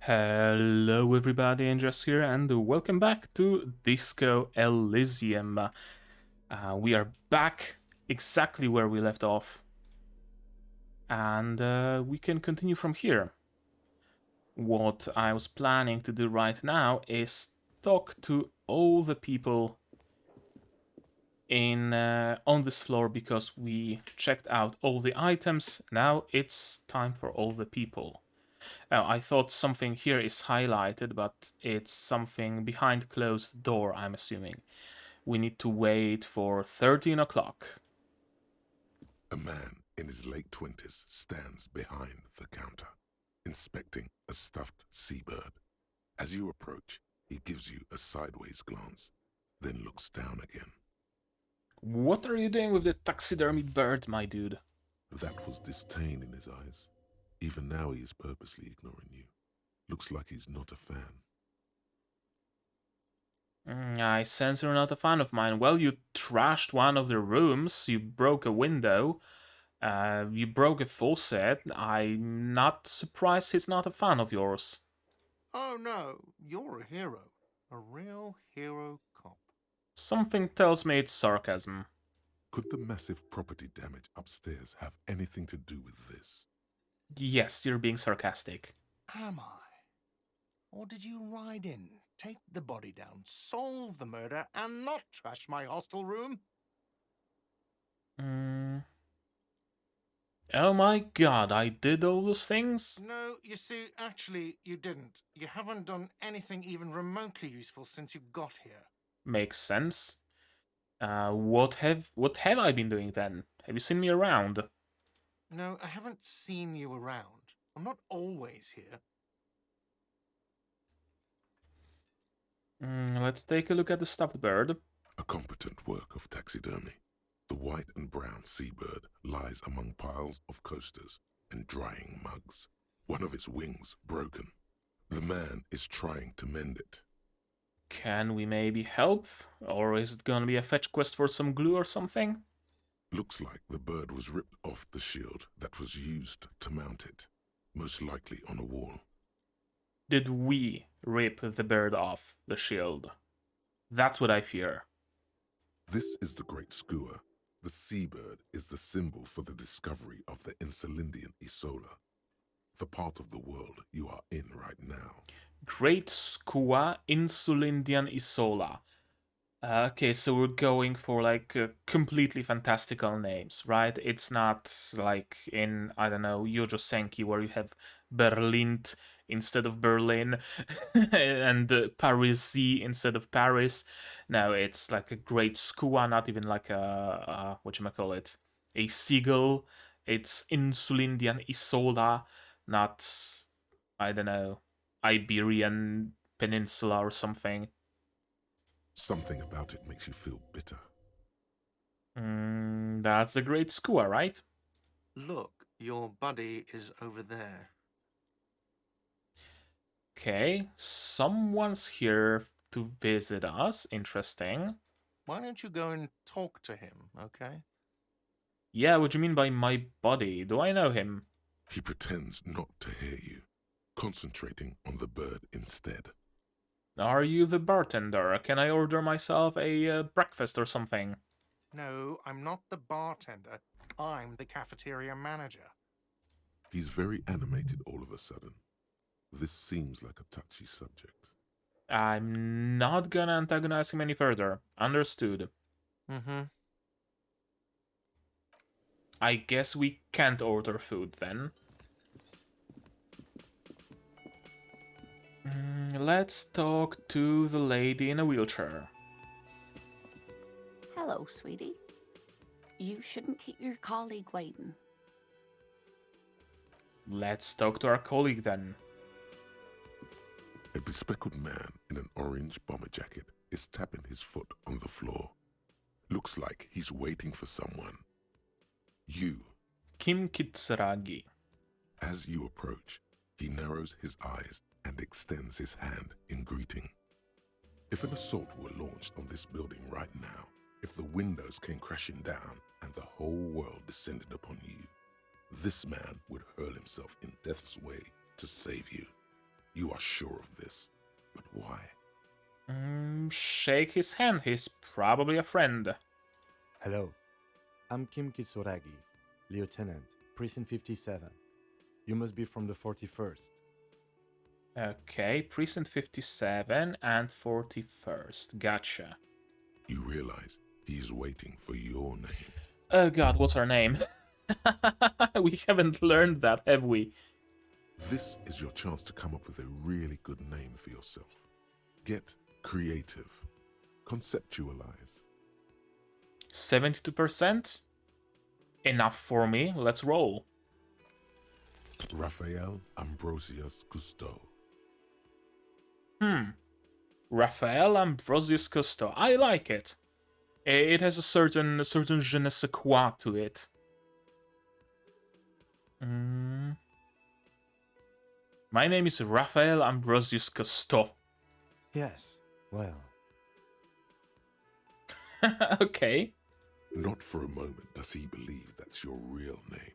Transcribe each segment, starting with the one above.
Hello everybody, Andres here, and welcome back to Disco Elysium. We are back exactly where we left off, and we can continue from here. What I was planning to do right now is talk to all the people in on this floor because we checked out all the items. Now it's time for all the people. I thought something here is highlighted, but it's something behind closed door, I'm assuming. We need to wait for 13 o'clock. A man in his late 20s stands behind the counter, inspecting a stuffed seabird. As you approach, he gives you a sideways glance, then looks down again. What are you doing with the taxidermied bird, my dude? That was disdain in his eyes. Even now he is purposely ignoring you. Looks like he's not a fan. I sense you're not a fan of mine. Well, you trashed one of the rooms, you broke a window, you broke a faucet. I'm not surprised he's not a fan of yours. Oh no, you're a hero. A real hero cop. Something tells me it's sarcasm. Could the massive property damage upstairs have anything to do with this? Yes, you're being sarcastic. Am I? Or did you ride in, take the body down, solve the murder, and not trash my hostel room? Hmm. Oh my god, I did all those things? No, you see, actually, you didn't. You haven't done anything even remotely useful since you got here. Makes sense. What have I been doing then? Have you seen me around? No, I haven't seen you around. I'm not always here. Let's take a look at the stuffed bird. A competent work of taxidermy. The white and brown seabird lies among piles of coasters and drying mugs. One of its wings broken. The man is trying to mend it. Can we maybe help? Or is it gonna be a fetch quest for some glue or something? Looks like the bird was ripped off the shield that was used to mount it, most likely on a wall. Did we rip the bird off the shield? That's what I fear. This is the great skua. The seabird is the symbol for the discovery of the Insulindian Isola, the part of the world you are in right now. Great Skua Insulindian Isola. Okay, so we're going for like completely fantastical names, right? It's not like in, I don't know, Yojo Senki where you have Berlin instead of Berlin and Parisi instead of Paris. No, it's like a great skua, not even like a whatchamacallit, a seagull. It's Insulindian Isola, not, I don't know, Iberian Peninsula or something. Something about it makes you feel bitter. That's a great skua, right? Look, your buddy is over there. Okay, someone's here to visit us. Interesting. Why don't you go and talk to him, okay? Yeah, what do you mean by my buddy? Do I know him? He pretends not to hear you, concentrating on the bird instead. Are you the bartender? Can I order myself a breakfast or something? No, I'm not the bartender. I'm the cafeteria manager. He's very animated all of a sudden. This seems like a touchy subject. I'm not gonna antagonize him any further. Understood. Mm-hmm. I guess we can't order food then. Let's talk to the lady in a wheelchair. Hello, sweetie. You shouldn't keep your colleague waiting. Let's talk to our colleague then. A bespectacled man in an orange bomber jacket is tapping his foot on the floor. Looks like he's waiting for someone. You. Kim Kitsuragi. As you approach, he narrows his eyes and extends his hand in greeting. If an assault were launched on this building right now, if the windows came crashing down and the whole world descended upon you, this man would hurl himself in death's way to save you. You are sure of this, but why? Shake his hand. He's probably a friend. Hello, I'm Kim Kitsuragi, Lieutenant, Precinct 57. You must be from the 41st. Okay, Precinct 57 and 41st. Gotcha. You realize he's waiting for your name. Oh god, what's our name? We haven't learned that, have we? This is your chance to come up with a really good name for yourself. Get creative. Conceptualize. 72%? Enough for me. Let's roll. Raphael Ambrosius Cousteau. Raphael Ambrosius Cousteau. I like it. It has a certain je ne sais quoi to it. My name is Raphael Ambrosius Cousteau. Yes, well, Okay. Not for a moment does he believe that's your real name.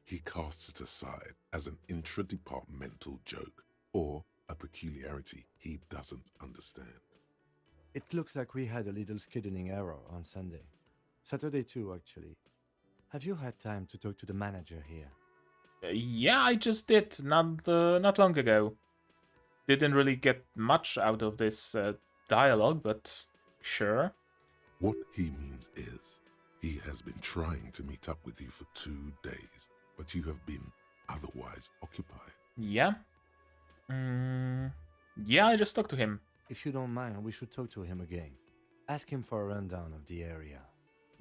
He casts it aside as an intra-departmental joke or a peculiarity he doesn't understand. it looks like we had a little scheduling error on Sunday. Saturday too, actually. Have you had time to talk to the manager here? Yeah, I just did, not long ago. Didn't really get much out of this dialogue, but sure. What he means is, he has been trying to meet up with you for 2 days, but you have been otherwise occupied. Yeah. Yeah, I just talked to him. If you don't mind, we should talk to him again. Ask him for a rundown of the area.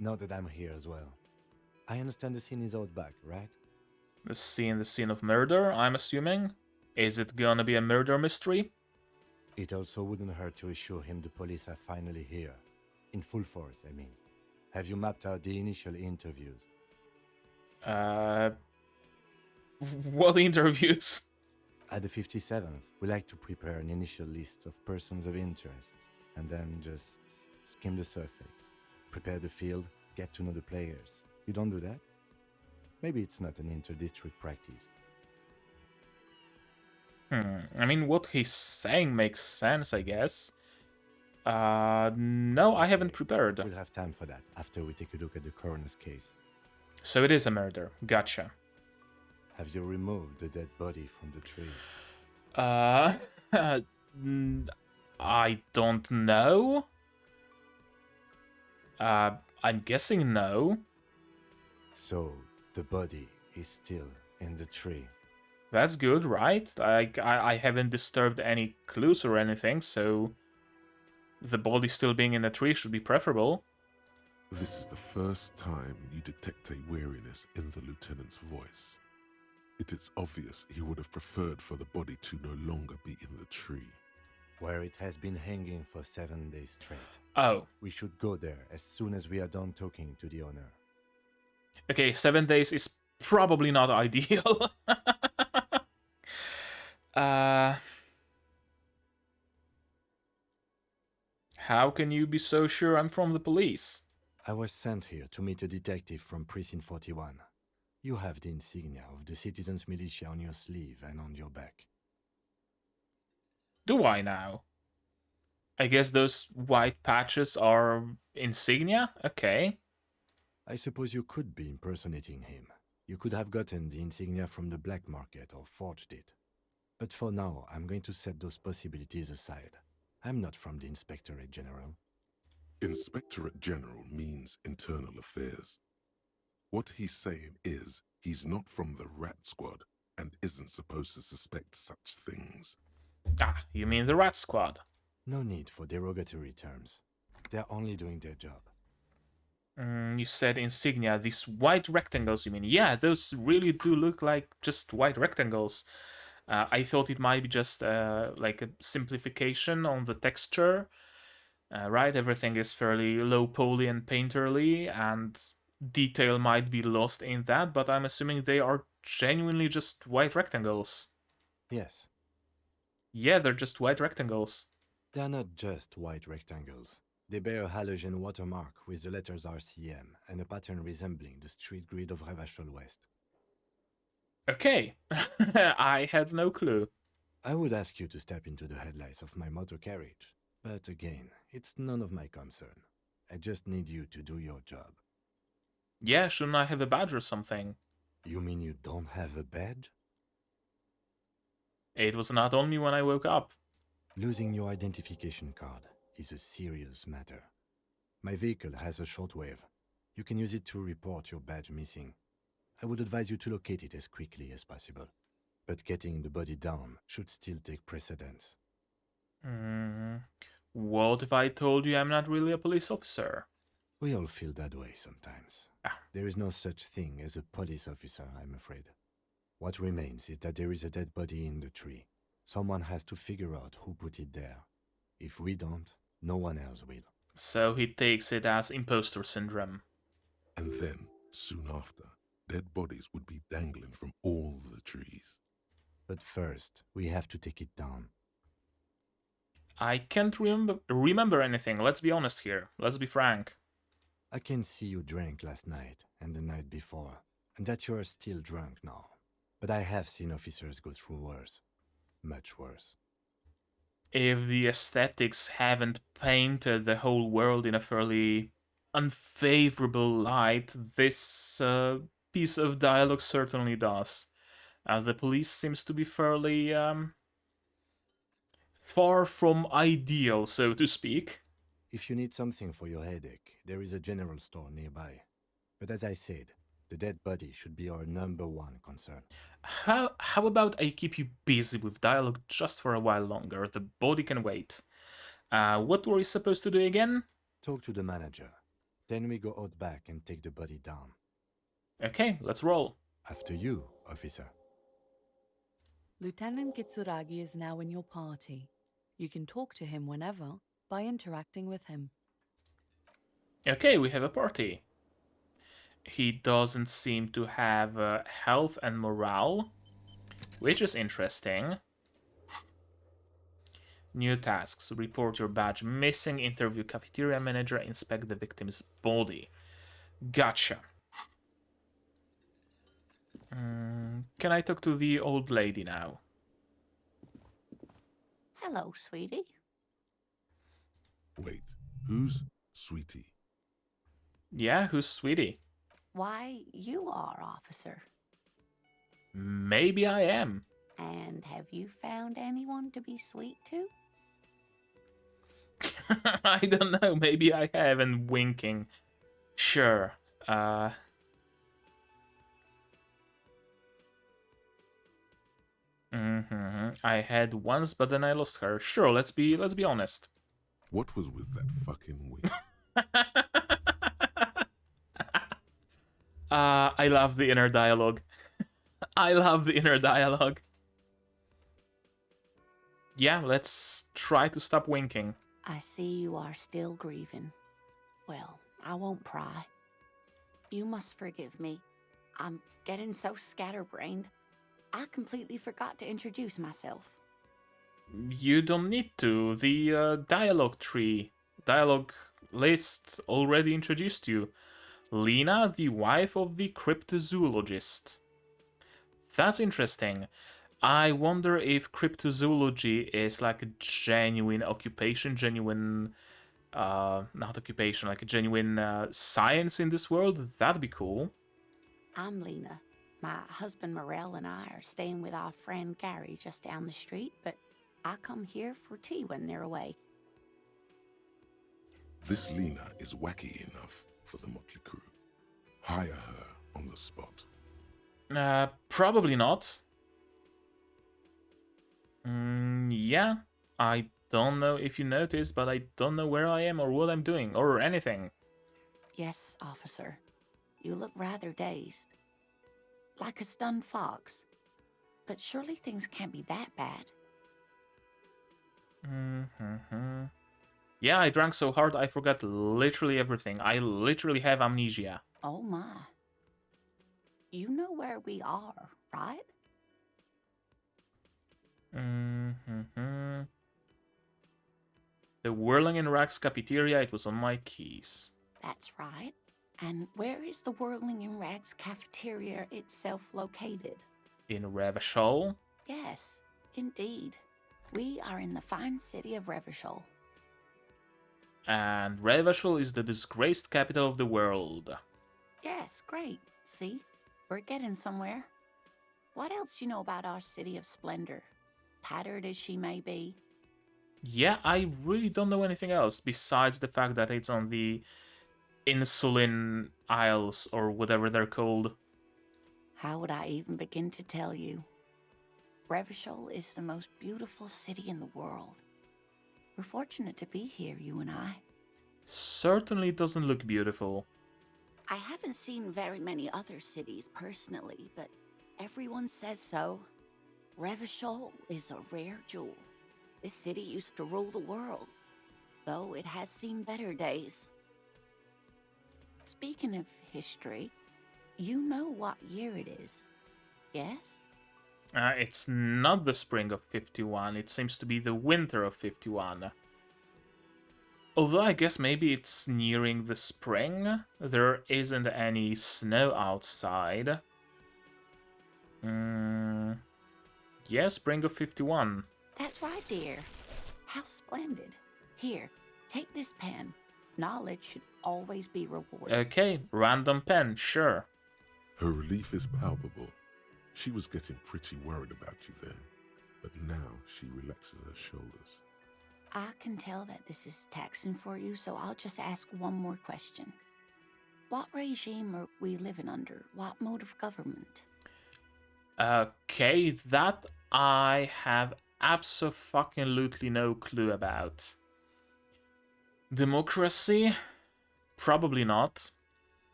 Now that I'm here as well. I understand the scene is out back, right? The scene of murder, I'm assuming. Is it gonna be a murder mystery? It also wouldn't hurt to assure him the police are finally here. In full force, I mean. Have you mapped out the initial interviews? What interviews? At the 57th, we like to prepare an initial list of persons of interest, and then just skim the surface. Prepare the field, get to know the players. You don't do that? Maybe it's not an inter-district practice. I mean, what he's saying makes sense, I guess. No, I haven't prepared. We'll have time for that after we take a look at the coroner's case. So it is a murder. Gotcha. Have you removed the dead body from the tree? I don't know. I'm guessing no. So, the body is still in the tree. That's good, right? I haven't disturbed any clues or anything, so the body still being in the tree should be preferable. This is the first time you detect a weariness in the lieutenant's voice. It is obvious he would have preferred for the body to no longer be in the tree. Where it has been hanging for 7 days straight. Oh, We should go there as soon as we are done talking to the owner. okay, 7 days is probably not ideal. How can you be so sure I'm from the police? I was sent here to meet a detective from Precinct 41. You have the insignia of the citizens' militia on your sleeve and on your back. Do I now? I guess those white patches are insignia? Okay. I suppose you could be impersonating him. You could have gotten the insignia from the black market or forged it. But for now, I'm going to set those possibilities aside. I'm not from the Inspectorate General. Inspectorate General means internal affairs. What he's saying is he's not from the Rat Squad and isn't supposed to suspect such things. Ah, you mean the Rat Squad. No need for derogatory terms. They're only doing their job. You said insignia, these white rectangles, you mean? Yeah, those really do look like just white rectangles. I thought it might be just like a simplification on the texture, right? Everything is fairly low poly and painterly, and detail might be lost in that, but I'm assuming they are genuinely just white rectangles. Yes, Yeah, they're just white rectangles. they're not just white rectangles. They bear a halogen watermark with the letters RCM and a pattern resembling the street grid of Revachol West. Okay, I had no clue. I would ask you to step into the headlights of my motor carriage, but again, it's none of my concern. I just need you to do your job. Yeah, shouldn't I have a badge or something? You mean you don't have a badge? It was not on me when I woke up. Losing your identification card is a serious matter. My vehicle has a shortwave. You can use it to report your badge missing. I would advise you to locate it as quickly as possible. But getting the body down should still take precedence. What if I told you I'm not really a police officer? We all feel that way sometimes. Ah. There is no such thing as a police officer, I'm afraid. What remains is that there is a dead body in the tree. Someone has to figure out who put it there. If we don't, no one else will. So he takes it as imposter syndrome. And then, soon after, dead bodies would be dangling from all the trees. But first, we have to take it down. I can't remember anything, let's be honest here. Let's be frank. I can see you drank last night and the night before, and that you are still drunk now. But I have seen officers go through worse. Much worse. If the aesthetics haven't painted the whole world in a fairly unfavorable light, this piece of dialogue certainly does. The police seems to be fairly far from ideal, so to speak. If you need something for your headache, there is a general store nearby. But as I said, the dead body should be our #1 concern. How about I keep you busy with dialogue just for a while longer? The body can wait. What were we supposed to do again? Talk to the manager. Then we go out back and take the body down. Okay, let's roll. After you, officer. Lieutenant Kitsuragi is now in your party. You can talk to him whenever by interacting with him. Okay, we have a party. He doesn't seem to have health and morale, which is interesting. New tasks. Report your badge missing, interview cafeteria manager, inspect the victim's body. Gotcha. Can I talk to the old lady now? Hello, sweetie. Wait, who's Sweetie? Yeah, who's Sweetie? Why, you are, officer. Maybe I am. And have you found anyone to be sweet to? I don't know, maybe I have, and winking. Sure. I had once, but then I lost her. Sure, let's be honest. What was with that fucking wig? I love the inner dialogue. I love the inner dialogue. Yeah, let's try to stop winking. I see you are still grieving. Well, I won't pry. You must forgive me. I'm getting so scatterbrained. I completely forgot to introduce myself. You don't need to. The dialogue list already introduced you. Lena, the wife of the cryptozoologist. That's interesting. I wonder if cryptozoology is like a genuine occupation, not occupation, like a genuine science in this world. That'd be cool. I'm Lena. My husband Morel and I are staying with our friend Gary just down the street, but I come here for tea when they're away. This Lena is wacky enough for the motley crew. Hire her on the spot. Probably not. Yeah, I don't know if you noticed, but I don't know where I am or what I'm doing or anything. Yes, officer. You look rather dazed. Like a stunned fox. But surely things can't be that bad. Yeah, I drank so hard I forgot literally everything. I literally have amnesia. Oh my. You know where we are, right? The Whirling in Rags cafeteria, it was on my keys. That's right. And where is the Whirling in Rags cafeteria itself located? In Revachol? Yes. Indeed. We are in the fine city of Revachol. And Revachol is the disgraced capital of the world. Yes, great. See? We're getting somewhere. What else do you know about our city of splendor? Tattered as she may be. Yeah, I really don't know anything else besides the fact that it's on the Insulin Isles, or whatever they're called. How would I even begin to tell you? Revachol is the most beautiful city in the world. We're fortunate to be here, you and I. Certainly doesn't look beautiful. I haven't seen very many other cities personally, but everyone says so. Revachol is a rare jewel. This city used to rule the world, though it has seen better days. Speaking of history, you know what year it is, yes? It's not the spring of 51, it seems to be the winter of 51. Although I guess maybe it's nearing the spring. There isn't any snow outside. Yeah, spring of 51. That's right, dear. How splendid. Here, take this pen. Knowledge should always be rewarded. Okay, random pen, sure. Her relief is palpable. She was getting pretty worried about you then, but now she relaxes her shoulders. I can tell that this is taxing for you, so I'll just ask one more question. What regime are we living under? What mode of government? Okay, that I have abso-fucking-lutely no clue about. Democracy? Probably not.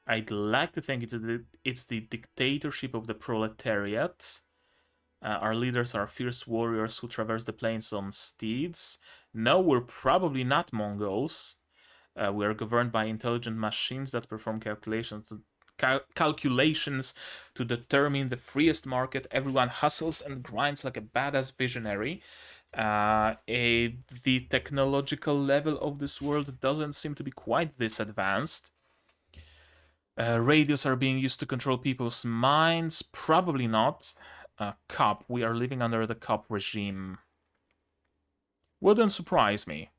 I'd like to think it's the dictatorship of the proletariat. Our leaders are fierce warriors who traverse the plains on steeds. No, we're probably not Mongols. We are governed by intelligent machines that perform calculations to determine the freest market. Everyone hustles and grinds like a badass visionary. The technological level of this world doesn't seem to be quite this advanced. Radios are being used to control people's minds. Probably not. COP. We are living under the COP regime. Wouldn't surprise me.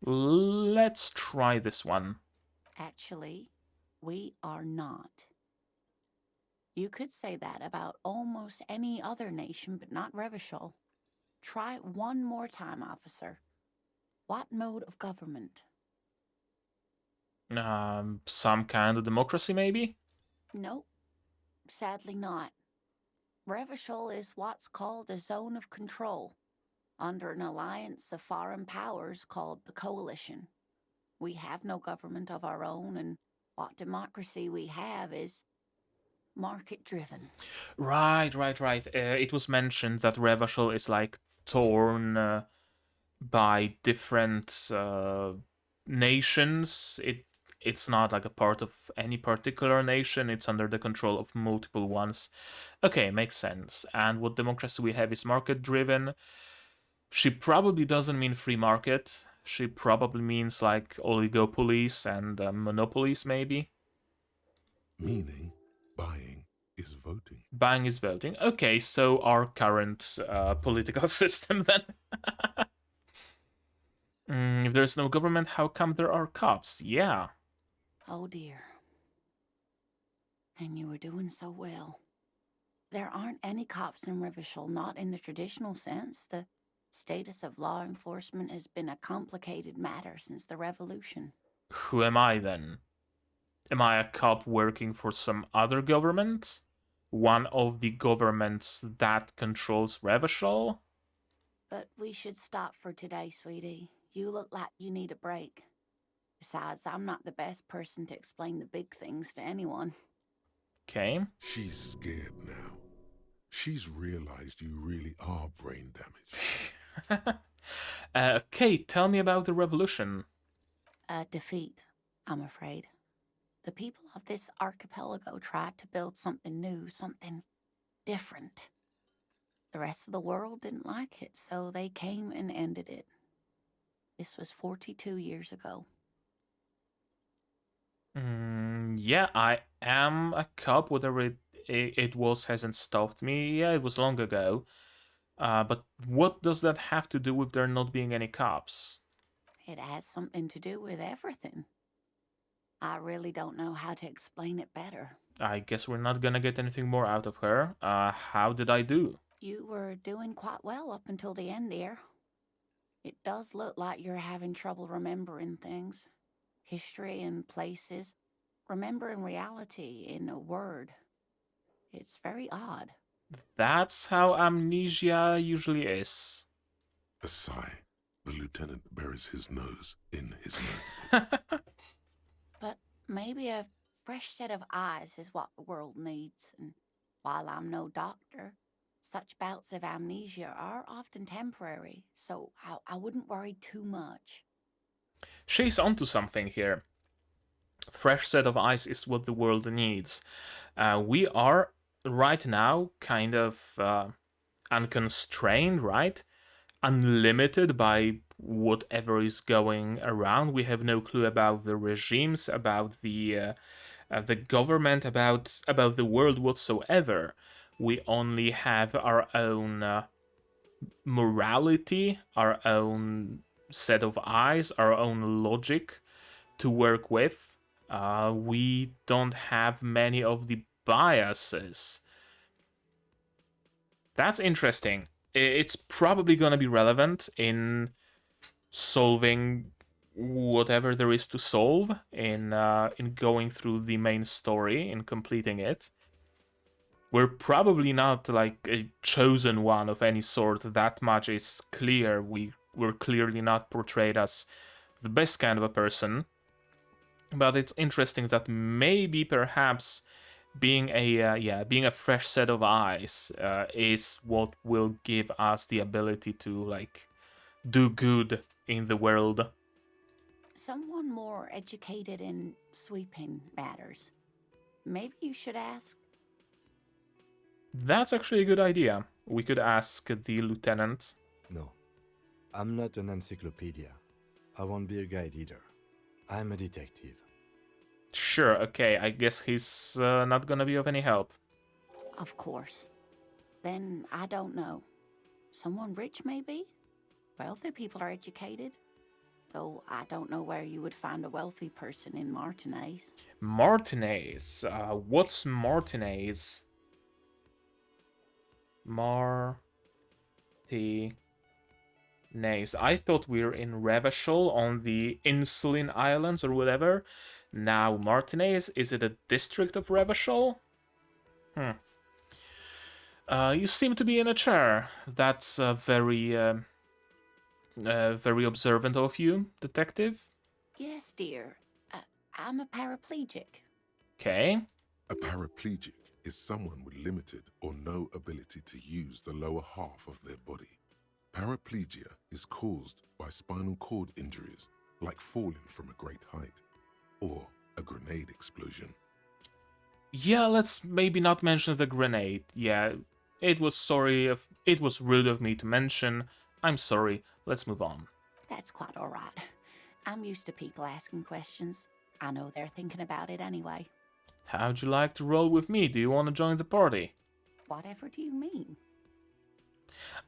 Let's try this one. Actually, we are not. You could say that about almost any other nation, but not Revachol. Try one more time, officer. What mode of government? Some kind of democracy, maybe? Nope. Sadly not. Revachol is what's called a zone of control, under an alliance of foreign powers called the Coalition. We have no government of our own, and what democracy we have is market-driven. Right. It was mentioned that Revachol is like torn by different nations. It's not like a part of any particular nation. It's under the control of multiple ones. Okay, makes sense. And what democracy we have is market-driven. She probably doesn't mean free market. She probably means like oligopolies and monopolies, maybe. Meaning, buying is voting. Buying is voting. Okay, so our current political system then. If there's no government, how come there are cops? Yeah. Oh dear. And you were doing so well. There aren't any cops in Revachol, not in the traditional sense. The status of law enforcement has been a complicated matter since the revolution. Who am I then? Am I a cop working for some other government? One of the governments that controls Revachol? But we should stop for today, sweetie. You look like you need a break. Besides, I'm not the best person to explain the big things to anyone. Okay. She's scared now. She's realized you really are brain damaged. Okay, tell me about the revolution. A defeat, I'm afraid. The people of this archipelago tried to build something new, something different. The rest of the world didn't like it, so they came and ended it. This was 42 years ago. Yeah, I am a cop, whatever it it was hasn't stopped me. Yeah, it was long ago. But what does that have to do with there not being any cops? It has something to do with everything. I really don't know how to explain it better. I guess we're not gonna get anything more out of her. How did I do? You were doing quite well up until the end there. It does look like you're having trouble remembering things. History and places. Remembering reality in a word. It's very odd. That's how amnesia usually is. A sigh. The lieutenant buries his nose in his notebook. But maybe a fresh set of eyes is what the world needs, and while I'm no doctor, such bouts of amnesia are often temporary, so I wouldn't worry too much. She's onto something here. Fresh set of eyes is what the world needs. We are right now kind of unconstrained, right? Unlimited by whatever is going around. We have no clue about the regimes, about the government, about the world whatsoever. We only have our own morality, our own set of eyes, our own logic to work with. We don't have many of the biases. That's interesting. It's probably gonna be relevant in solving whatever there is to solve, in going through the main story, in completing it. We're probably not like a chosen one of any sort. That much is clear. We're clearly not portrayed as the best kind of a person. But it's interesting that maybe perhaps being a fresh set of eyes is what will give us the ability to like do good in the world. Someone more educated in sweeping matters. Maybe you should ask. That's actually a good idea. We could ask the lieutenant. No, I'm not an encyclopedia. I won't be a guide either. I'm a detective. Sure, okay, I guess he's not gonna be of any help. Of course. Then I don't know. Someone rich, maybe? Wealthy people are educated. Though I don't know where you would find a wealthy person in Martinez. Martinez. What's Martinez? Martinez. I thought we were in Revachol on the Insulin Islands or whatever. Now Martinez, is it a district of Revachol? You seem to be in a chair. That's very observant of you, detective. Yes, dear. I'm a paraplegic. Okay. A paraplegic is someone with limited or no ability to use the lower half of their body. Paraplegia is caused by spinal cord injuries, like falling from a great height, or a grenade explosion. Yeah, let's maybe not mention the grenade. Yeah, it was rude of me to mention. I'm sorry. Let's move on. That's quite all right. I'm used to people asking questions. I know they're thinking about it anyway. How'd you like to roll with me? Do you want to join the party? Whatever do you mean?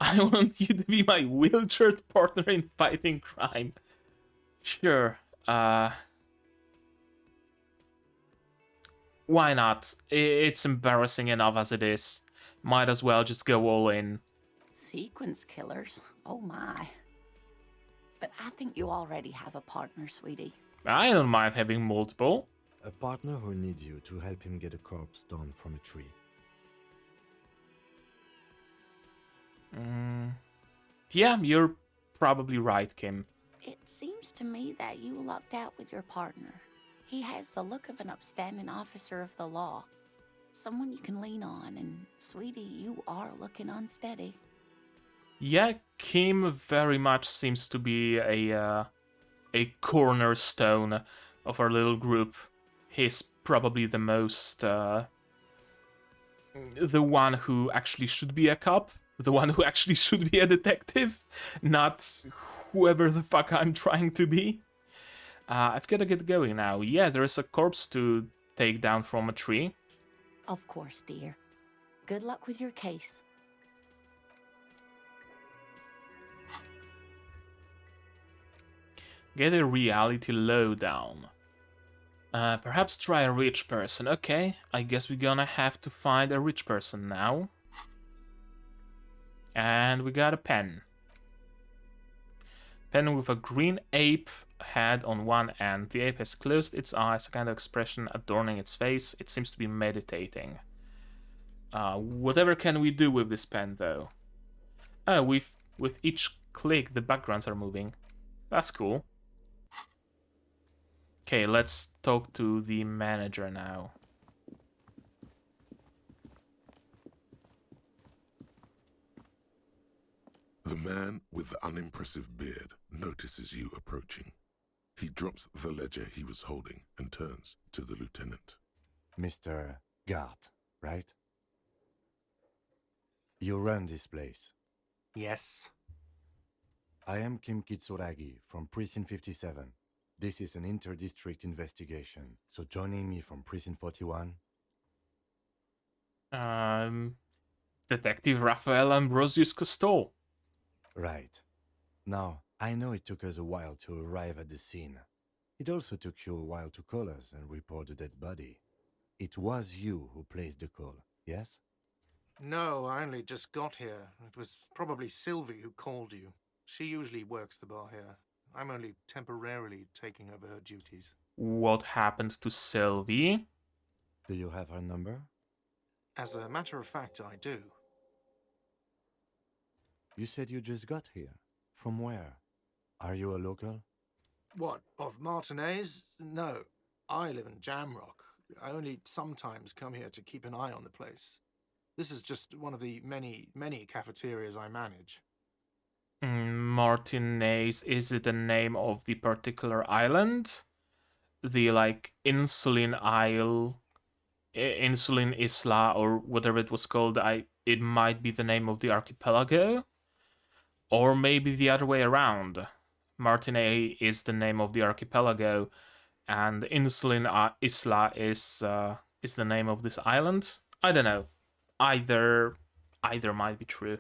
I want you to be my wheelchair partner in fighting crime. Sure. Why not? It's embarrassing enough as it is. Might as well just go all in. Sequence killers? Oh my. But I think you already have a partner, sweetie. I don't mind having multiple. A partner who'll need you to help him get a corpse down from a tree. Yeah, you're probably right, Kim. It seems to me that you lucked out with your partner. He has the look of an upstanding officer of the law. Someone you can lean on, and sweetie, you are looking unsteady. Yeah, Kim very much seems to be a cornerstone of our little group. He's probably the most the one who actually should be a cop, the one who actually should be a detective, not whoever the fuck I'm trying to be. I've got to get going now. Yeah, there is a corpse to take down from a tree. Of course, dear. Good luck with your case. Get a reality lowdown. Perhaps try a rich person. Okay, I guess we're gonna have to find a rich person now. And we got a pen. Pen with a green ape head on one end. The ape has closed its eyes, a kind of expression adorning its face. It seems to be meditating. Whatever can we do with this pen, though? Oh, with each click, the backgrounds are moving. That's cool. Okay, let's talk to the manager now. The man with the unimpressive beard notices you approaching. He drops the ledger he was holding and turns to the lieutenant. Mr. Gart, right? You run this place. Yes. I am Kim Kitsuragi from Precinct 57. This is an inter-district investigation, so joining me from Precinct 41... Detective Raphael Ambrosius Cousteau. Right. Now, I know it took us a while to arrive at the scene. It also took you a while to call us and report the dead body. It was you who placed the call, yes? No, I only just got here. It was probably Sylvie who called you. She usually works the bar here. I'm only temporarily taking over her duties. What happened to Sylvie? Do you have her number? As a matter of fact, I do. You said you just got here. From where? Are you a local? What, of Martinez? No. I live in Jamrock. I only sometimes come here to keep an eye on the place. This is just one of the many cafeterias I manage. Martinez, is it the name of the particular island? The, like, Insulin Isle, Insulin Isla, or whatever it was called. It might be the name of the archipelago? Or maybe the other way around. Martinez is the name of the archipelago, and Insulin Isla is the name of this island. I don't know. Either might be true.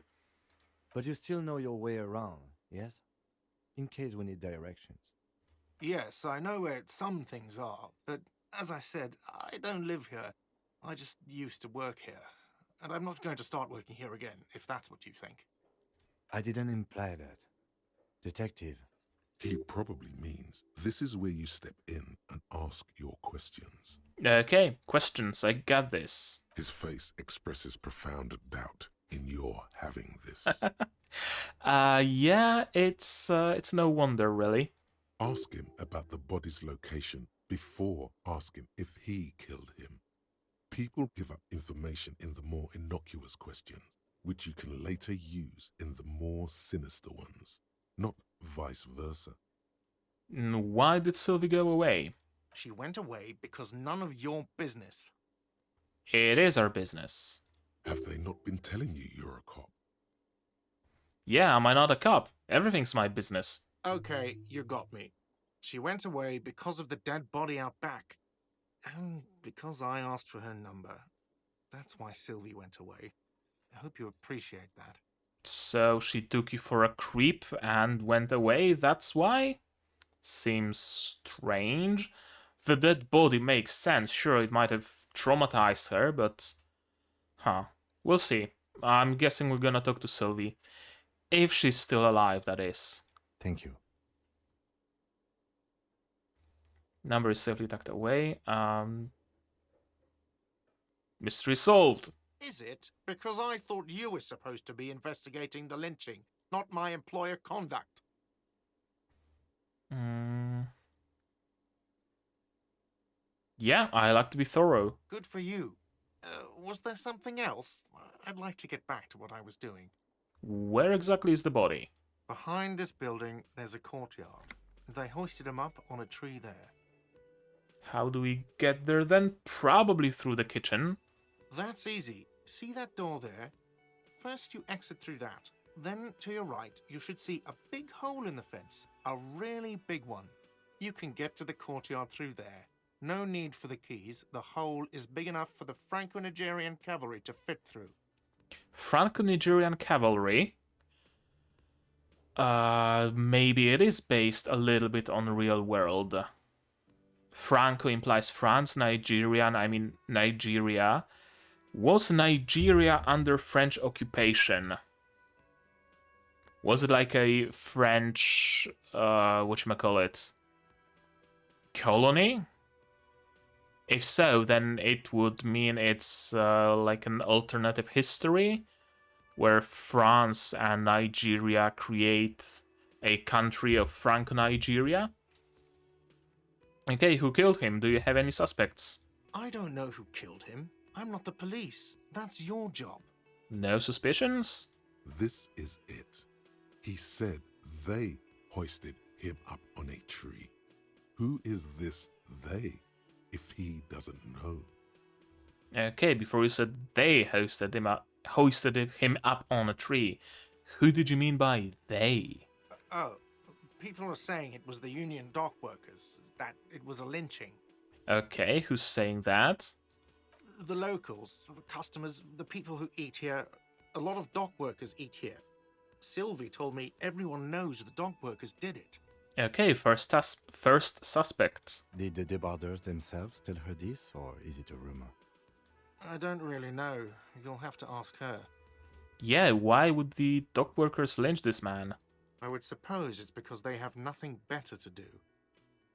But you still know your way around, yes? In case we need directions. Yes, I know where some things are, but as I said, I don't live here. I just used to work here. And I'm not going to start working here again, if that's what you think. I didn't imply that. Detective. He probably means this is where you step in and ask your questions. Okay, questions. I got this. His face expresses profound doubt in your having this. Yeah, it's no wonder, really. Ask him about the body's location before asking if he killed him. People give up information in the more innocuous questions, which you can later use in the more sinister ones, not vice versa. Why did Sylvie go away? She went away because none of your business. It is our business. Have they not been telling you you're a cop? Yeah, am I not a cop? Everything's my business. Okay, you got me. She went away because of the dead body out back. And because I asked for her number. That's why Sylvie went away. I hope you appreciate that. So she took you for a creep and went away, that's why? Seems strange. The dead body makes sense. Sure, it might have traumatized her, but... We'll see. I'm guessing we're gonna talk to Sylvie. If she's still alive, that is. Thank you. Number is safely tucked away. Mystery solved. Is it? Because I thought you were supposed to be investigating the lynching, not my employer conduct. Yeah, I like to be thorough. Good for you. Was there something else? I'd like to get back to what I was doing. Where exactly is the body? Behind this building, there's a courtyard. They hoisted him up on a tree there. How do we get there then? Probably through the kitchen. That's easy. See that door there? First you exit through that. Then to your right, you should see a big hole in the fence. A really big one. You can get to the courtyard through there. No need for the keys. The hole is big enough for the Franco-Nigerian cavalry to fit through. Franco-Nigerian cavalry? Maybe it is based a little bit on real world. Franco implies France, Nigerian, I mean Nigeria. Was Nigeria under French occupation? Was it like a French, whatchamacallit, colony? If so, then it would mean it's like an alternative history where France and Nigeria create a country of Franco-Nigeria. Okay, who killed him? Do you have any suspects? I don't know who killed him. I'm not the police. That's your job. No suspicions? This is it. He said they hoisted him up on a tree. Who is this they, if he doesn't know? Okay, before you said they hoisted him up on a tree. Who did you mean by they? Oh, people are saying it was the union dock workers, that it was a lynching. Okay, who's saying that? The locals, the customers, the people who eat here. A lot of dock workers eat here. Sylvie told me everyone knows the dock workers did it. Okay, first suspect. Did the debarders themselves tell her this, or is it a rumor? I don't really know. You'll have to ask her. Yeah, why would the dock workers lynch this man? I would suppose it's because they have nothing better to do.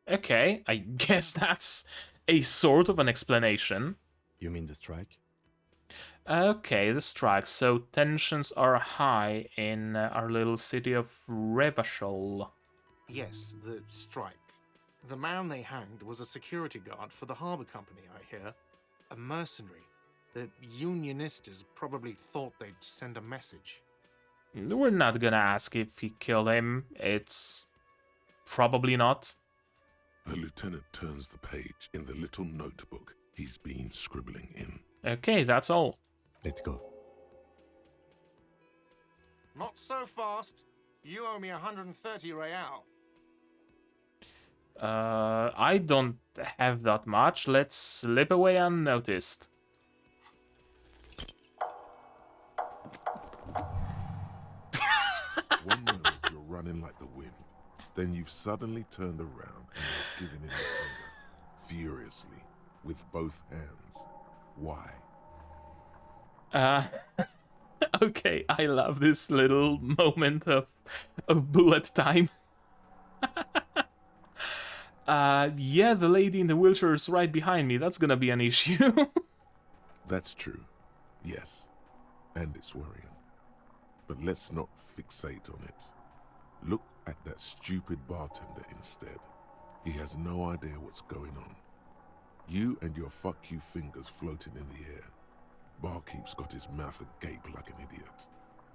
Okay, I guess that's a sort of an explanation. You mean the strike? Okay, the strike. So tensions are high in our little city of Revachol. Yes, the strike. The man they hanged was a security guard for the harbour company, I hear. A mercenary. The unionistas probably thought they'd send a message. We're not gonna ask if he killed him. It's probably not. The lieutenant turns the page in the little notebook he's been scribbling in. Okay, that's all. Let's go. Not so fast. You owe me 130 real. I don't have that much. Let's slip away unnoticed. One moment you're running like the wind, then you've suddenly turned around and you're giving him the finger, furiously, with both hands. Why? Okay, I love this little moment of bullet time. Yeah, the lady in the wheelchair is right behind me. That's gonna be an issue. That's true. Yes. And it's worrying. But let's not fixate on it. Look at that stupid bartender instead. He has no idea what's going on. You and your fuck you fingers floating in the air. Barkeep's got his mouth agape like an idiot.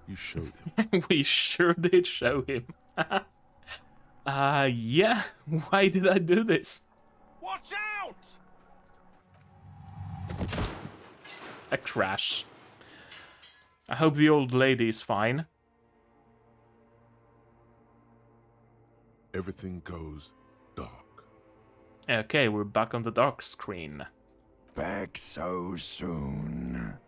You showed him. We sure did show him. Yeah. Why did I do this? Watch out! A crash. I hope the old lady is fine. Everything goes dark. Okay, we're back on the dark screen. Back so soon.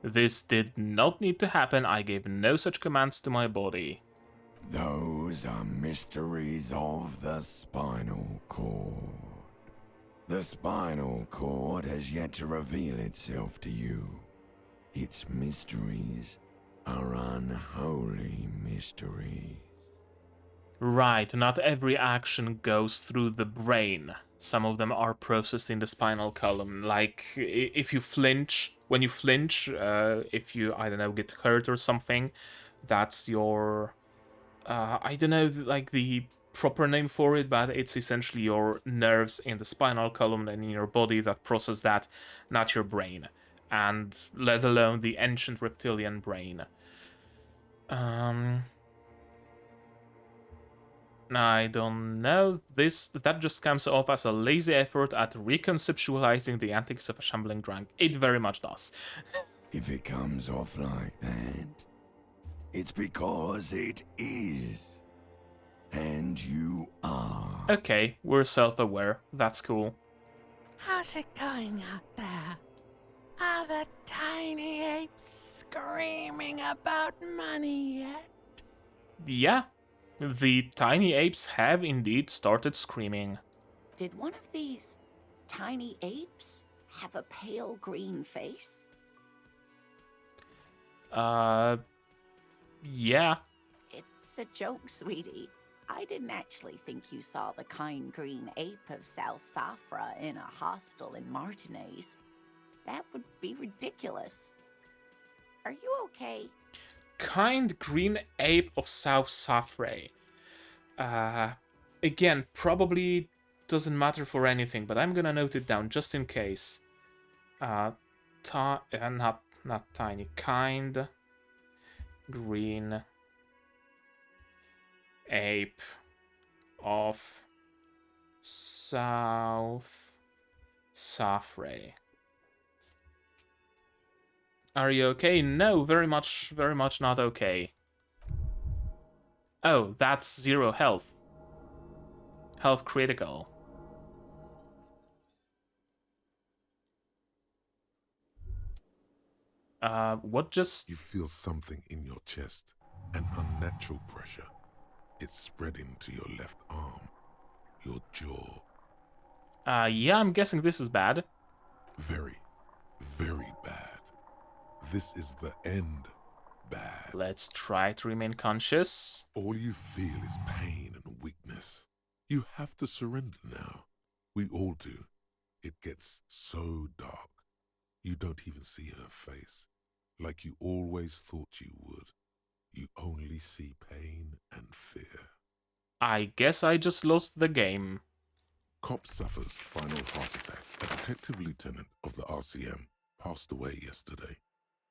This did not need to happen. I gave no such commands to my body. Those are mysteries of the spinal cord. The spinal cord has yet to reveal itself to you. Its mysteries are unholy mysteries. Right, not every action goes through the brain. Some of them are processed in the spinal column. Like, if you flinch, when you flinch, if you, I don't know, get hurt or something, that's your, I don't know, like the proper name for it, but it's essentially your nerves in the spinal column and in your body that process that, not your brain. And let alone the ancient reptilian brain. I don't know. That just comes off as a lazy effort at reconceptualizing the antics of a shambling drunk. It very much does. If it comes off like that, it's because it is. And you are. Okay, we're self-aware. That's cool. How's it going out there? Are the tiny apes screaming about money yet? Yeah, the tiny apes have indeed started screaming. Did one of these tiny apes have a pale green face? Yeah. It's a joke, sweetie. I didn't actually think you saw the kind green ape of South Safra in a hostel in Martinez. That would be ridiculous. Are you okay? Kind green ape of South Safra. Again, probably doesn't matter for anything, but I'm gonna note it down just in case. Not tiny. Kind green ape of South Safra. Are you okay? No, very much not okay. Oh, that's 0 health. Health critical. What just... You feel something in your chest, an unnatural pressure. It's spreading to your left arm, your jaw. Yeah, I'm guessing this is bad. Very, very bad. This is the end. Bad. Let's try to remain conscious. All you feel is pain and weakness. You have to surrender now. We all do. It gets so dark. You don't even see her face, like you always thought you would. You only see pain and fear. I guess I just lost the game. Cop suffers final heart attack. A detective lieutenant of the RCM passed away yesterday.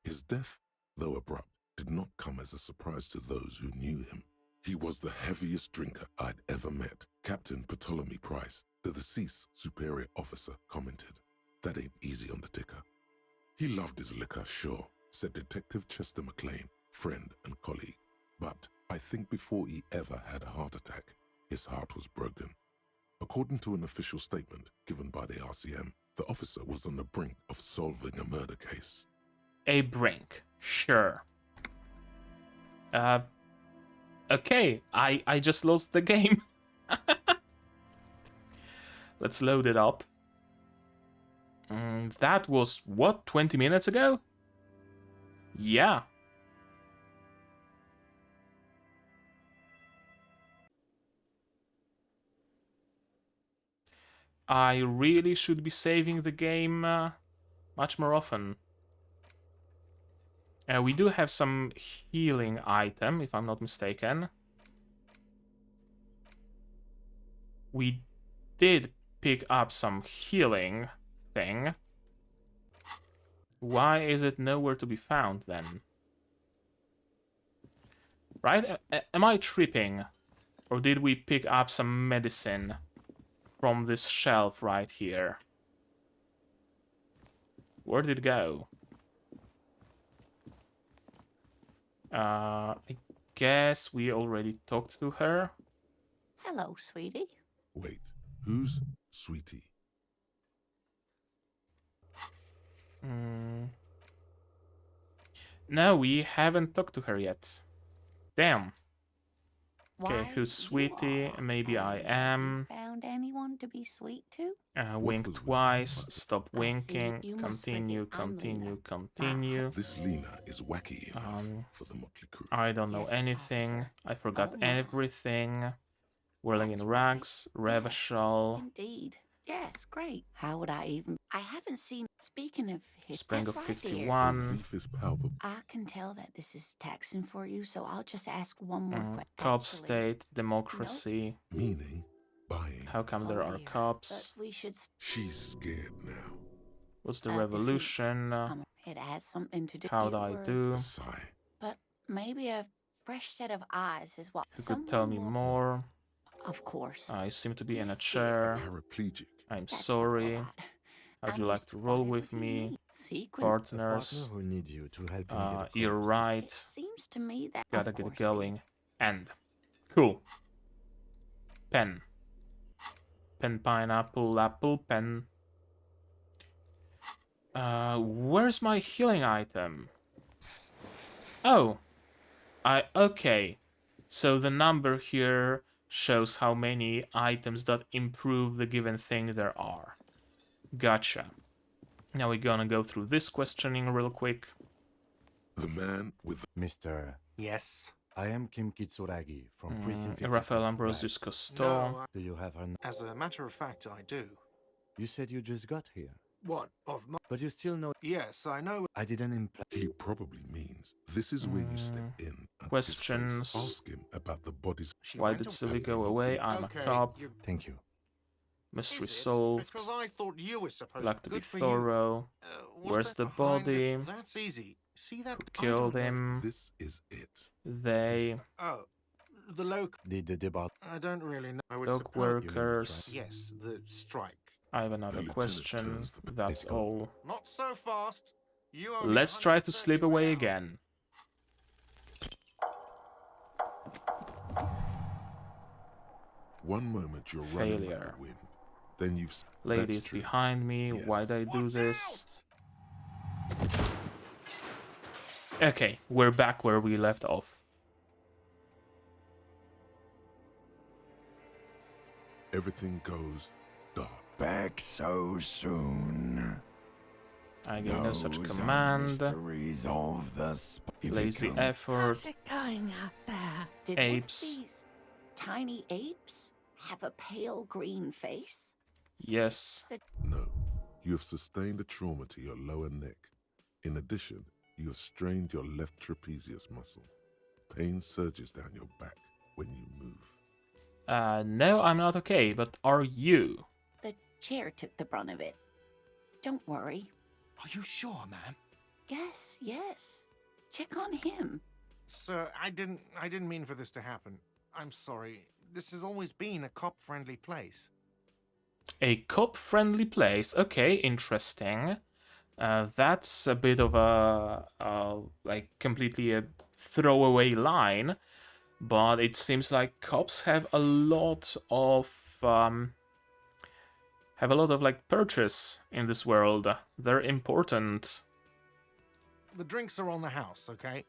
His death, though abrupt, did not come as a surprise to those who knew him. He was the heaviest drinker I'd ever met. Captain Ptolemy Price, the deceased superior officer, commented, "That ain't easy on the ticker." He loved his liquor, sure, said Detective Chester McLean, friend and colleague. But I think before he ever had a heart attack, his heart was broken. According to an official statement given by the RCM, the officer was on the brink of solving a murder case. A brink, sure. Okay, I just lost the game. Let's load it up. That was, what, 20 minutes ago? Yeah. I really should be saving the game much more often. We do have some healing item, if I'm not mistaken. We did pick up some healing thing. Why is it nowhere to be found then? Right? Am I tripping? Or did we pick up some medicine from this shelf right here? Where did it go? I guess we already talked to her. Hello, sweetie. Wait, who's Sweetie? No, we haven't talked to her yet. Damn. Okay, Why, who's Sweetie? Maybe I am. Found anyone to be sweet to? Wink was twice. Lena? Stop I see. winking. You must Continue, forget I'm continue, Lena. continue. This Lena is wacky enough for the Motley Crew. I don't know Yes, anything. officer. I forgot Oh, my. everything. Whirling in That's rags. right. Revachol. Yes, indeed. Yes, great. How would I even... I haven't seen... Speaking of... Spring of That's right, dear. 51. Relief is palpable. I can tell that this is taxing for you, so I'll just ask one more question. Cop state. Democracy. Meaning, buying. How come there are cops? But we should... She's scared now. What's the defeat. revolution? It has something to do... How'd You I were- do? A sigh. But maybe a fresh set of eyes is what... Who could tell me someone will- more? Of course. I seem to be in a Yes, chair. Paraplegic. I'm That's sorry. all right. How'd I you like just to roll want with everything you me? need. Sequence. Partners. Partner who need you to help him get across. You're right. It seems to me that... Gotta Of get course, going. End. Cool. Pen. Pen, pineapple, apple, pen. Where's my healing item? Oh, okay. So the number here shows how many items that improve the given thing there are. Gotcha. Now we're gonna go through this questioning real quick. The man with the Mr. Yes. I am Kim Kitsuragi from Precinct 56. Raphael Ambrosius Bribes. Cousteau. No, Do you have her? as a matter of fact, I do. You said you just got here, What? Of my... but you still know. Yes, I know. I didn't imply. he probably means this is where you step in and Questions. ask him about the bodies. She Why went did away. Sylvie go away? I'm Okay, a cop. you... Thank you. Mystery Is it? solved. Because I thought you were supposed Like to be Good for thorough. you. Where's that the behind this? body? That's easy. See that? I Killed don't know. him. This is it. They. Oh, the local. The debate. I don't really know. I would Dog suppose. workers. Yes, the strike. I have another The lieutenant question. turns the That's potato. all. Not so fast. You only Let's try to 130 slip away rounds. again. One moment you're running like Failure. the wind, then you've. Ladies That's true. behind me. Yes. Why'd I do Watch this? out! Okay, we're back where we left off. Everything goes dark. Back so soon. I gave no such Those are command. mysteries of the if it Lazy come- effort. How's it going out there? Did Apes. one of these tiny apes have a pale green face? Yes. No, you have sustained a trauma to your lower neck. In addition, you have strained your left trapezius muscle. Pain surges down your back when you move. No, I'm not okay, but are you? The chair took the brunt of it. Don't worry. Are you sure, ma'am? Yes, yes. Check on him. Sir, I didn't mean for this to happen. I'm sorry. This has always been a cop-friendly place. A cop-friendly place. Okay, interesting. That's a bit of a like completely a throwaway line, but it seems like cops have a lot of like purchase in this world. They're important. The drinks are on the house, okay?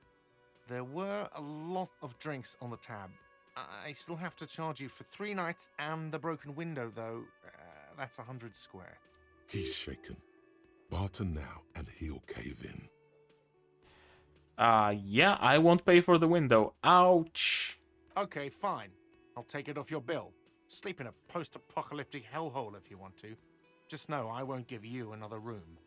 There were a lot of drinks on the tab. I still have to charge you for 3 nights and the broken window, though. That's 100 square. He's shaken. Barter now and he'll cave in. Yeah, I won't pay for the window. Ouch. Okay, fine. I'll take it off your bill. Sleep in a post-apocalyptic hellhole if you want to. Just know I won't give you another room.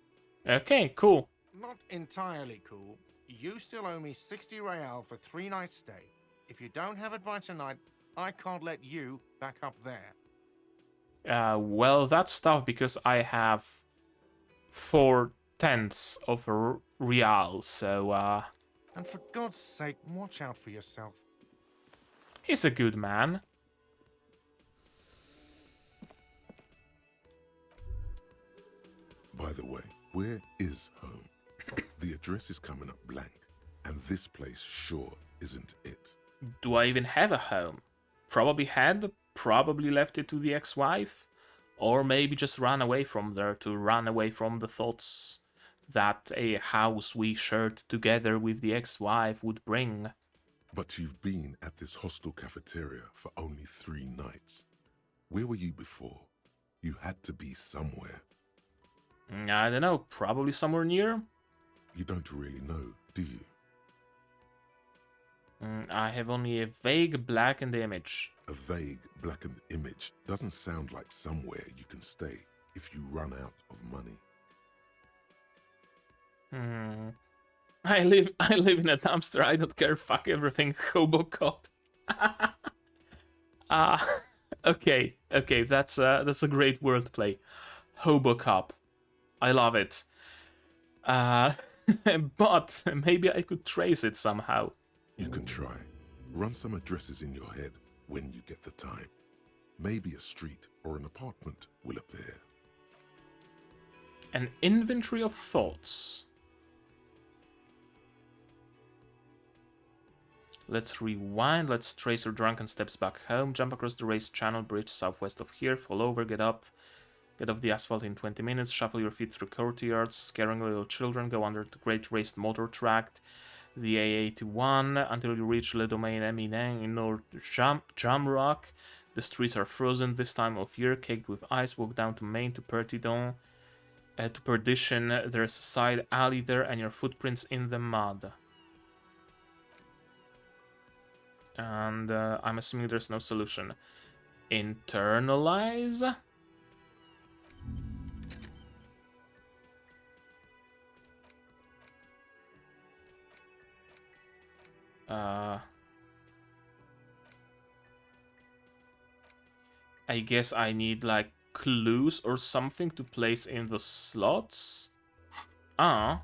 Okay, cool. Not entirely cool. You still owe me 60 real for 3 nights stay. If you don't have it by tonight, I can't let you back up there. Well, that's tough because I have 4/10 of a real, so And for God's sake, watch out for yourself. he's a good man. By the way, where is home? The address is coming up blank, and this place sure isn't it. Do I even have a home? Probably had, probably left it to the ex-wife, or maybe just ran away from there to run away from the thoughts that a house we shared together with the ex-wife would bring. But you've been at this hostel cafeteria for only 3 nights. Where were you before? You had to be somewhere. I don't know, probably somewhere near? You don't really know, do you? I have only a vague blackened image. A vague, blackened image doesn't sound like somewhere you can stay if you run out of money. I live in a dumpster, I don't care, fuck everything, Hobocop. Okay, that's a great wordplay. Hobocop. I love it. But maybe I could trace it somehow. You can try. Run some addresses in your head when you get the time. Maybe a street or an apartment will appear. An inventory of thoughts. Let's rewind. Let's trace your drunken steps back home. Jump across the raised channel bridge southwest of here. Fall over, get up. Get off the asphalt in 20 minutes. Shuffle your feet through courtyards. Scaring little children. Go under the great raised motor track. The A81 until you reach Le Domaine Eminent in North Jamrock. The streets are frozen this time of year, caked with ice. Walk down to Main to Pertidon. To Perdition, there's a side alley there and your footprints in the mud. And I'm assuming there's no solution. Internalize? I guess I need like clues or something to place in the slots. Who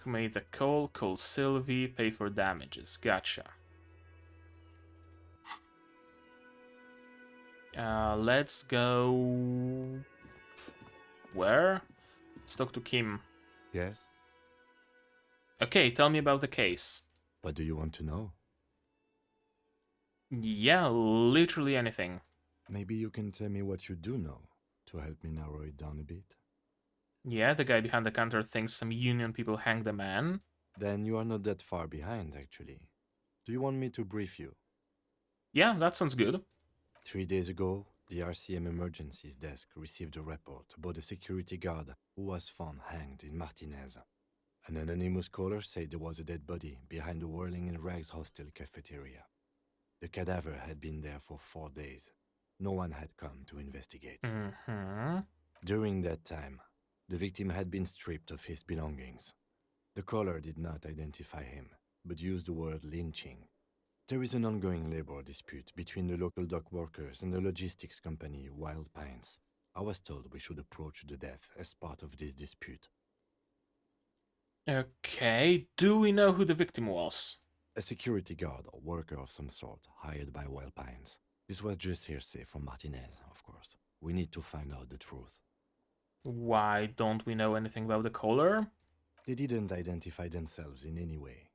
made the call? Call Sylvie, pay for damages. Gotcha. Let's go... Where? Let's talk to Kim. Yes? Okay, tell me about the case. What do you want to know? Yeah, literally anything. Maybe you can tell me what you do know to help me narrow it down a bit. Yeah, the guy behind the counter thinks some union people hanged a man. Then you are not that far behind, actually. Do you want me to brief you? Yeah, that sounds good. 3 days ago, the RCM Emergencies Desk received a report about a security guard who was found hanged in Martinez. An anonymous caller said there was a dead body behind the Whirling in Rags hostel cafeteria. The cadaver had been there for 4 days. No one had come to investigate. During that time, the victim had been stripped of his belongings. The caller did not identify him, but used the word lynching. There is an ongoing labor dispute between the local dock workers and the logistics company Wild Pines. I was told we should approach the death as part of this dispute. Okay, do we know who the victim was? A security guard or worker of some sort hired by Wild Pines. This was just hearsay from Martinez, of course. We need to find out the truth. Why don't we know anything about the caller? They didn't identify themselves in any way.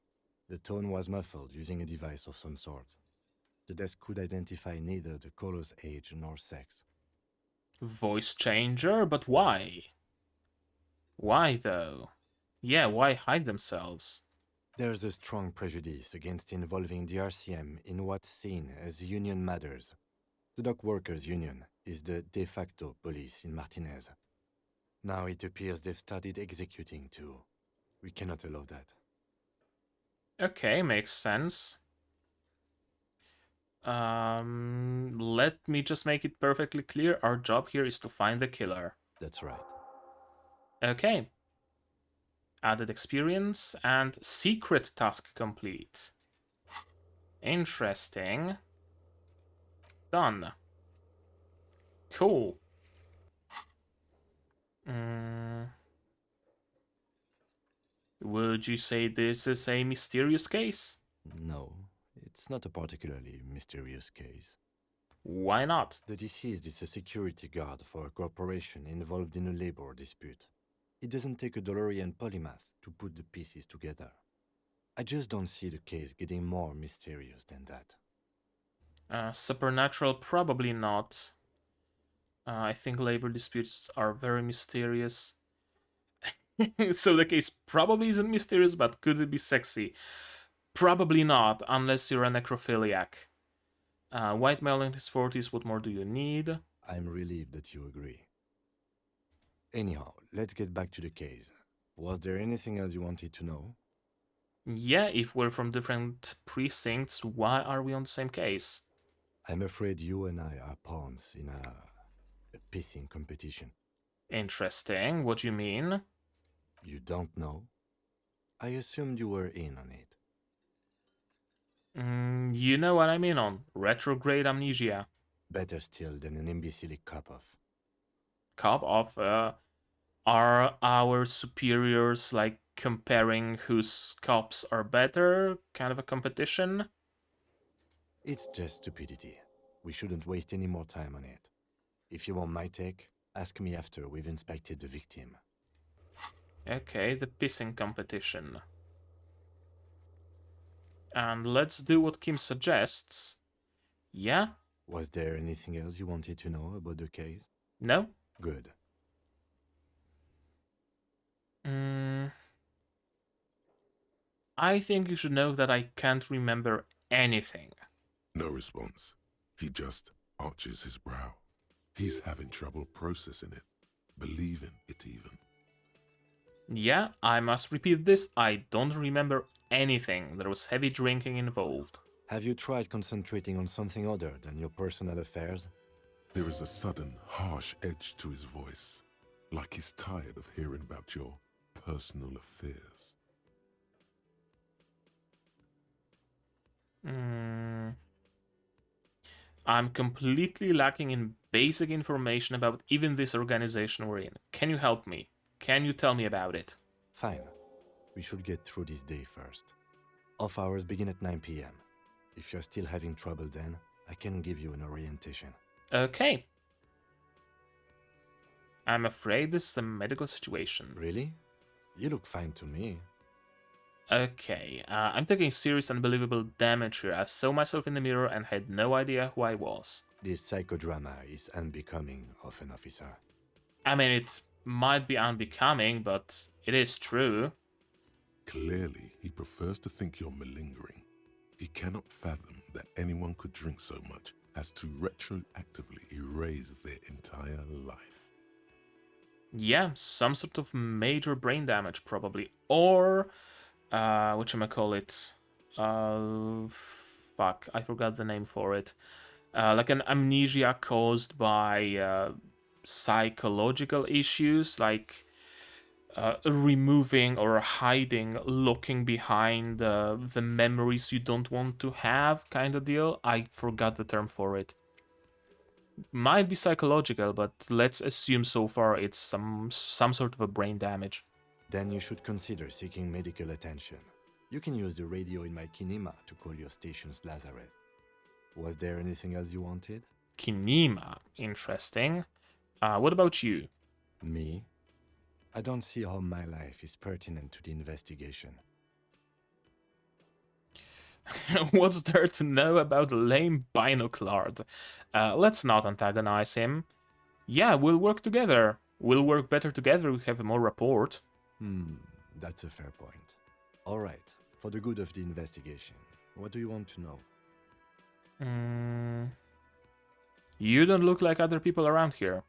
The tone was muffled using a device of some sort. The desk could identify neither the caller's age nor sex. Voice changer? But why? Why, though? Yeah, why hide themselves? There's a strong prejudice against involving the RCM in what's seen as union matters. The dock workers' union is the de facto police in Martinez. Now it appears they've started executing too. We cannot allow that. Okay, makes sense. Let me just make it perfectly clear. Our job here is to find the killer. That's right. Okay. Added experience and secret task complete. Interesting. Done. Cool. Would you say this is a mysterious case? No, it's not a particularly mysterious case. Why not? The deceased is a security guard for a corporation involved in a labor dispute. It doesn't take a DeLorean polymath to put the pieces together. I just don't see the case getting more mysterious than that. Supernatural, probably not. I think labor disputes are very mysterious. So the case probably isn't mysterious, but could it be sexy? Probably not, unless you're a necrophiliac. White male in his 40s, what more do you need? I'm relieved that you agree. Anyhow, let's get back to the case. Was there anything else you wanted to know? Yeah, if we're from different precincts, why are we on the same case? I'm afraid you and I are pawns in a pissing competition. Interesting. What do you mean? You don't know? I assumed you were in on it. You know what I mean on retrograde amnesia. Better still than an imbecilic cop-off. Cop-off? Are our superiors like comparing whose cops are better? Kind of a competition? It's just stupidity. We shouldn't waste any more time on it. If you want my take, ask me after we've inspected the victim. Okay, the pissing competition. And let's do what Kim suggests. Yeah? Was there anything else you wanted to know about the case? No? Good. I think you should know that I can't remember anything. No response. He just arches his brow. He's having trouble processing it, believing it even. Yeah, I must repeat this. I don't remember anything. There was heavy drinking involved. Have you tried concentrating on something other than your personal affairs? There is a sudden, harsh edge to his voice, like he's tired of hearing about your personal affairs. I'm completely lacking in basic information about even this organization we're in. Can you help me? Can you tell me about it? Fine. We should get through this day first. Off hours begin at 9 p.m. If you're still having trouble then, I can give you an orientation. Okay. I'm afraid this is a medical situation. Really? You look fine to me. Okay, I'm taking serious unbelievable damage here. I saw myself in the mirror and had no idea who I was. This psychodrama is unbecoming of an officer. I mean, it might be unbecoming, but it is true. Clearly, he prefers to think you're malingering. He cannot fathom that anyone could drink so much as to retroactively erase their entire life. Yeah, some sort of major brain damage, probably. Or, whatchamacallit? Fuck, I forgot the name for it. Like an amnesia caused by psychological issues, like removing or hiding, looking behind the memories you don't want to have, kind of deal. I forgot the term for it. Might be psychological, but let's assume so far it's some sort of a brain damage. Then you should consider seeking medical attention. You can use the radio in my kinema to call your station's Lazareth. Was there anything else you wanted? Kinema, interesting. What about you? Me? I don't see how my life is pertinent to the investigation. What's there to know about a lame binoclard? Let's not antagonize him. Yeah, we'll work together. We'll work better together, we have more rapport. That's a fair point. All right, for the good of the investigation, what do you want to know? You don't look like other people around here.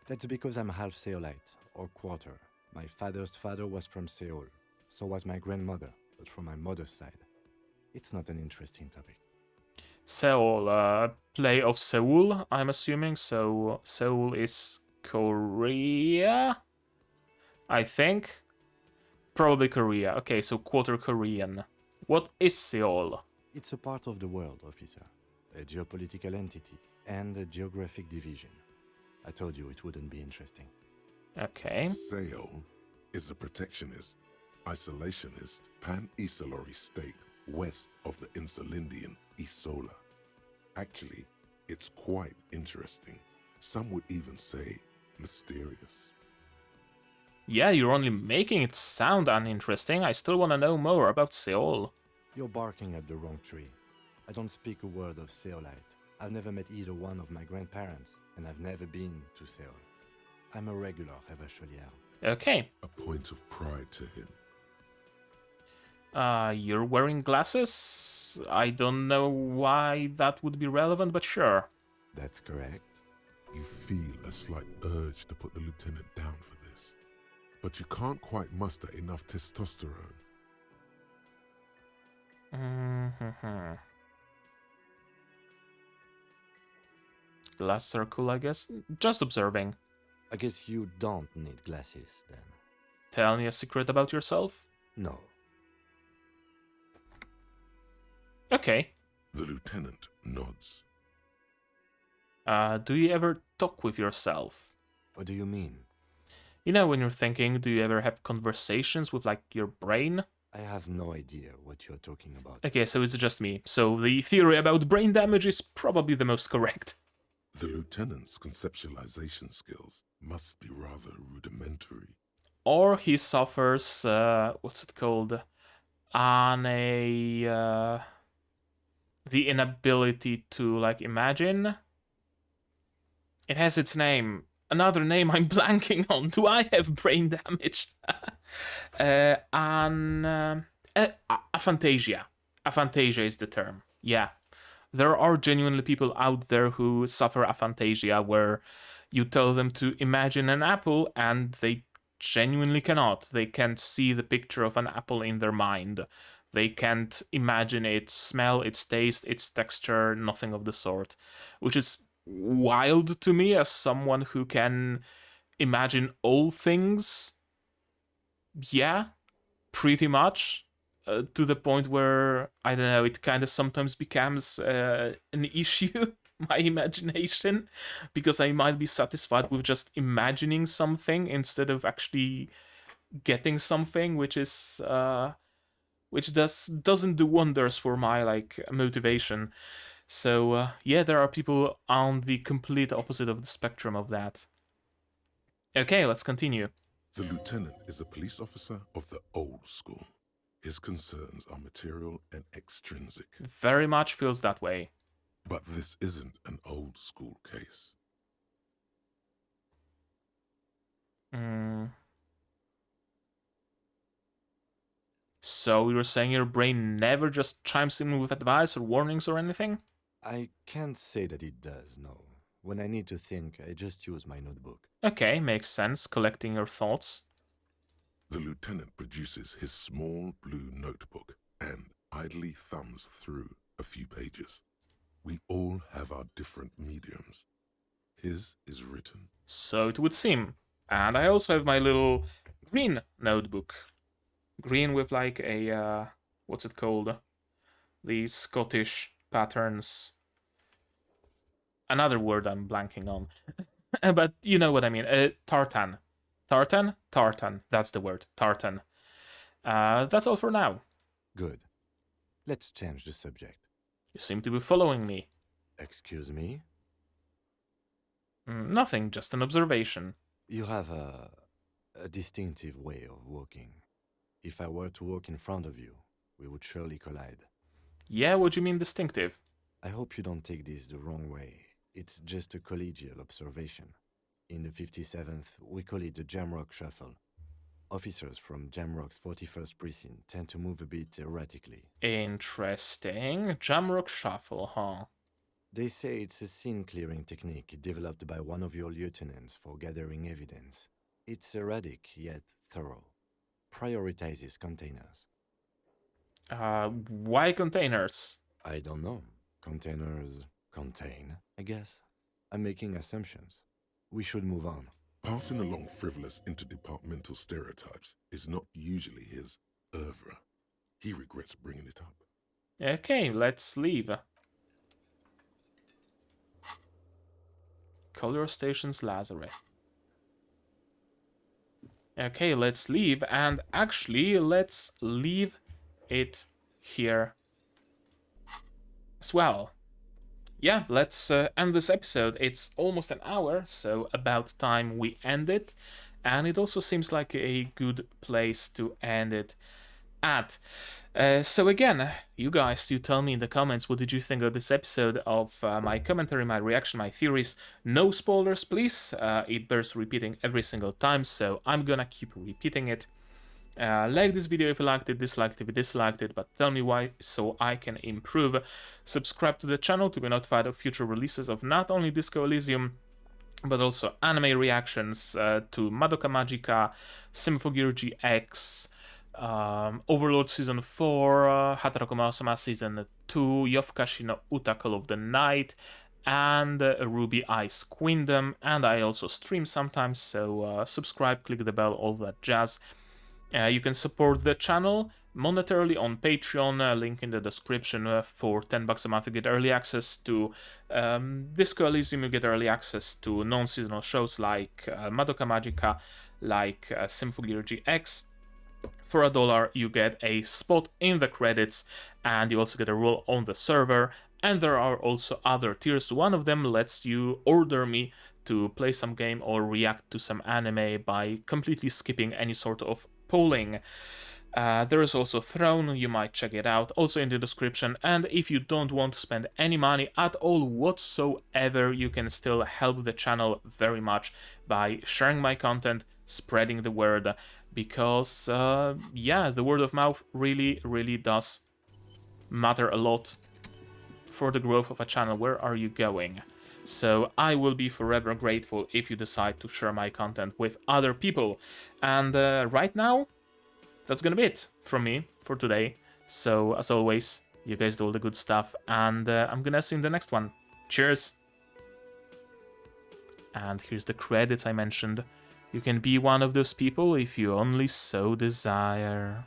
That's because I'm half Seolite, or quarter. My father's father was from Seoul. So was my grandmother, but from my mother's side. It's not an interesting topic. Seoul, play of Seoul, I'm assuming. So Seoul is Korea, I think. Probably Korea. Okay, so quarter Korean. What is Seoul? It's a part of the world, officer. A geopolitical entity and a geographic division. I told you it wouldn't be interesting. Okay. Seoul is a protectionist, isolationist, pan-Isolari state west of the Insulindian Isola. Actually, it's quite interesting. Some would even say mysterious. Yeah, you're only making it sound uninteresting. I still want to know more about Seoul. You're barking at the wrong tree. I don't speak a word of Seolite. I've never met either one of my grandparents, and I've never been to Seoul. I'm a regular Revacholière. Okay. A point of pride to him. You're wearing glasses? I don't know why that would be relevant, but sure. That's correct. You feel a slight urge to put the lieutenant down for this, but you can't quite muster enough testosterone. Glass circle, I guess. Just observing. I guess you don't need glasses, then. Tell me a secret about yourself? No. Okay. The lieutenant nods. Do you ever talk with yourself? What do you mean? You know, when you're thinking, do you ever have conversations with, like, your brain? I have no idea what you're talking about. Okay, so it's just me. So the theory about brain damage is probably the most correct. The lieutenant's conceptualization skills must be rather rudimentary. Or he suffers, what's it called? on the inability to like imagine. It has its name. Another name I'm blanking on. Do I have brain damage? Aphantasia. Aphantasia is the term. Yeah. There are genuinely people out there who suffer aphantasia, where you tell them to imagine an apple and they genuinely cannot. They can't see the picture of an apple in their mind. They can't imagine its smell, its taste, its texture, nothing of the sort. Which is wild to me as someone who can imagine all things. Yeah, pretty much. To the point where, I don't know, it kind of sometimes becomes an issue, my imagination, because I might be satisfied with just imagining something instead of actually getting something, which is which doesn't do wonders for my like motivation. So yeah, there are people on the complete opposite of the spectrum of that. Okay, let's continue. The lieutenant is a police officer of the old school. His concerns are material and extrinsic. Very much feels that way. But this isn't an old school case. So you're saying your brain never just chimes in with advice or warnings or anything? I can't say that it does, no. When I need to think, I just use my notebook. Okay, makes sense, collecting your thoughts. The lieutenant produces his small blue notebook and idly thumbs through a few pages. We all have our different mediums. His is written. So it would seem. And I also have my little green notebook. Green with like a, what's it called? The Scottish patterns. Another word I'm blanking on. But you know what I mean. Tartan. Tartan? Tartan. That's the word. Tartan. That's all for now. Good. Let's change the subject. You seem to be following me. Excuse me? Nothing, just an observation. You have a distinctive way of walking. If I were to walk in front of you, we would surely collide. Yeah, what do you mean distinctive? I hope you don't take this the wrong way. It's just a collegial observation. In the 57th, we call it the Jamrock Shuffle. Officers from Jamrock's 41st Precinct tend to move a bit erratically. Interesting. Jamrock Shuffle, huh? They say it's a scene-clearing technique developed by one of your lieutenants for gathering evidence. It's erratic, yet thorough. Prioritizes containers. Why containers? I don't know. Containers contain, I guess. I'm making assumptions. We should move on. Passing along frivolous interdepartmental stereotypes is not usually his oeuvre. He regrets bringing it up. Okay, let's leave. Color Stations Lazarus. Okay, let's leave, and actually, let's leave it here as well. Yeah, let's end this episode. It's almost an hour, so about time we end it. And it also seems like a good place to end it at. So again, you guys, you tell me in the comments, what did you think of this episode of my commentary, my reaction, my theories. No spoilers, please. It bears repeating every single time, so I'm gonna keep repeating it. Like this video if you liked it, dislike it if you disliked it, but tell me why so I can improve. Subscribe to the channel to be notified of future releases of not only Disco Elysium, but also anime reactions to Madoka Magica, Symphogear GX, Overlord Season 4, Hataraku Mausama Season 2, Yofukashi no Uta Call of the Night, and Ruby Ice Queendom. And I also stream sometimes, so subscribe, click the bell, all that jazz. You can support the channel monetarily on Patreon, link in the description. For $10 a month you get early access to Disco Elysium, you get early access to non-seasonal shows like Madoka Magica, like Symphogear GX. For $1 you get a spot in the credits, and you also get a role on the server. And there are also other tiers. One of them lets you order me to play some game or react to some anime by completely skipping any sort of polling. There is also Throne, you might check it out, also in the description. And if you don't want to spend any money at all whatsoever, you can still help the channel very much by sharing my content, spreading the word, because yeah, the word of mouth really does matter a lot for the growth of a channel. Where are you going? So I will be forever grateful if you decide to share my content with other people. And right now, that's gonna be it from me for today. So as always, you guys do all the good stuff, and I'm gonna see you in the next one. Cheers! And here's the credits I mentioned. You can be one of those people if you only so desire.